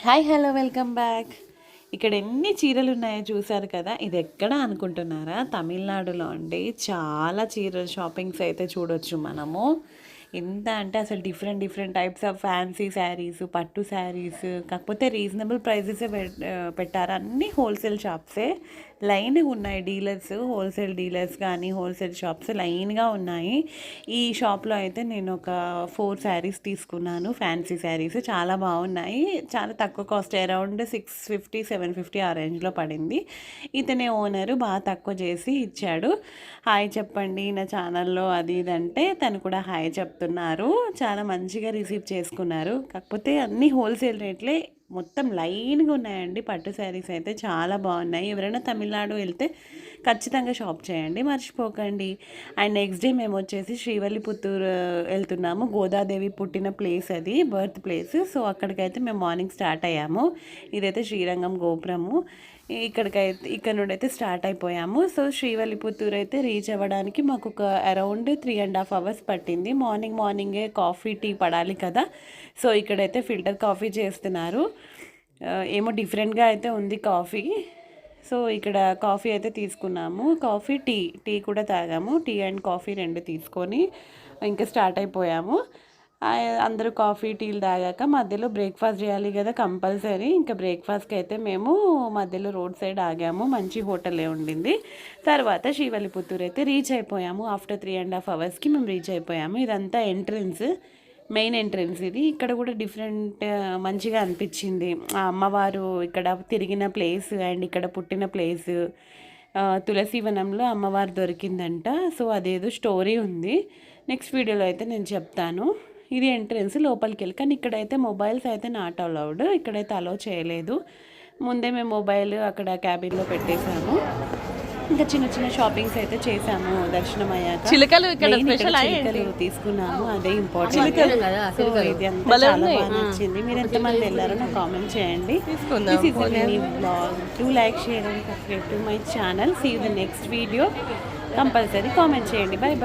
Hi hello welcome back. ఇక్కడ ఎన్ని చీరలు ఉన్నాయో చూసారు కదా. ఇది ఎక్కడ అనుకుంటున్నారా? తమిళనాడులో అండి. చాలా చీరల షాపింగ్స్ అయితే చూడొచ్చు మనము. ఎంత అంటే అసలు different different types of fancy saris, పట్టు శారీస్, కాకపోతే రీజనబుల్ ప్రైజెసే పెట్టారు. అన్నీ హోల్సేల్ షాప్సే లైన్గా ఉన్నాయి. డీలర్స్, హోల్సేల్ డీలర్స్ కానీ హోల్సేల్ షాప్స్ లైన్గా ఉన్నాయి. ఈ షాప్లో అయితే నేను ఒక 4 శారీస్ తీసుకున్నాను. ఫ్యాన్సీ శారీస్ చాలా బాగున్నాయి. చాలా తక్కువ కాస్ట్, అరౌండ్ 650 750 ఆ రేంజ్లో పడింది. ఇతనే ఓనరు బాగా తక్కువ చేసి ఇచ్చాడు. హాయ్ చెప్పండి నా ఛానల్లో అది ఇదంటే తను కూడా హాయ్ చెప్తున్నారు. చాలా మంచిగా రిసీవ్ చేసుకున్నారు. కాకపోతే అన్నీ హోల్సేల్ రేట్లే, మొత్తం లైన్గా ఉన్నాయండి. పట్టు శారీస్ అయితే చాలా బాగున్నాయి. ఎవరైనా తమిళనాడు వెళ్తే ఖచ్చితంగా షాప్ చేయండి, మర్చిపోకండి. అండ్ నెక్స్ట్ డే మేము వచ్చేసి శ్రీవల్లిపుత్తూరు వెళ్తున్నాము. గోదాదేవి పుట్టిన ప్లేస్, అది బర్త్ ప్లేస్. సో అక్కడికైతే మేము మార్నింగ్ స్టార్ట్ అయ్యాము. ఇదైతే శ్రీరంగం గోపురము. ఇక్కడ నుండి అయితే స్టార్ట్ అయిపోయాము. సో శ్రీవల్లిపుత్తూరు అయితే రీచ్ అవ్వడానికి మాకు ఒక అరౌండ్ 3.5 hours పట్టింది. మార్నింగే కాఫీ టీ పడాలి కదా. సో ఇక్కడైతే ఫిల్టర్ కాఫీ చేస్తున్నారు. ఏమో డిఫరెంట్గా అయితే ఉంది కాఫీ. సో ఇక్కడ కాఫీ అయితే తీసుకున్నాము. కాఫీ టీ కూడా తాగాము. టీ అండ్ కాఫీ 2 తీసుకొని ఇంకా స్టార్ట్ అయిపోయాము. అందరూ కాఫీ టీలు తాగాక మధ్యలో బ్రేక్ఫాస్ట్ చేయాలి కదా కంపల్సరీ. ఇంకా బ్రేక్ఫాస్ట్కి అయితే మేము మధ్యలో రోడ్ సైడ్ ఆగాము. మంచి హోటలే ఉండింది. తర్వాత శ్రీవల్లిపుత్తూరు అయితే రీచ్ అయిపోయాము. ఆఫ్టర్ 3.5 hours మేము రీచ్ అయిపోయాము. ఇదంతా ఎంట్రన్స్, మెయిన్ ఎంట్రన్స్ ఇది. ఇక్కడ కూడా డిఫరెంట్ మంచిగా అనిపించింది. ఆ అమ్మవారు ఇక్కడ తిరిగిన ప్లేస్ అండ్ ఇక్కడ పుట్టిన ప్లేస్, తులసివనంలో అమ్మవారు దొరికిందంట. సో అదేదో స్టోరీ ఉంది. నెక్స్ట్ వీడియోలో అయితే నేను చెప్తాను. ఇది ఎంట్రన్స్, లోపలికి వెళ్ళి. కానీ ఇక్కడైతే మొబైల్స్ అయితే నాట్ అలౌడ్, ఇక్కడైతే అలౌ చేయలేదు. ముందే మేము మొబైల్ అక్కడ క్యాబిన్లో పెట్టేశాము. ఇంకా చిన్న చిన్న షాపింగ్స్ అయితే చేసాము దర్శనం అయ్యాక. చిలుకలు ఇక్కడ స్పెషల్ తీసుకున్నాము, అదే ఇంపార్టెంట్. సో ఇది అంతా చాలా బాగా నచ్చింది. మీరు ఎంతమంది వెళ్ళారో నాకు కామెంట్ చేయండి. This is mini blog. Do like, share and subscribe to my channel. See you the next video. Compulsory comment చేయండి. Bye by.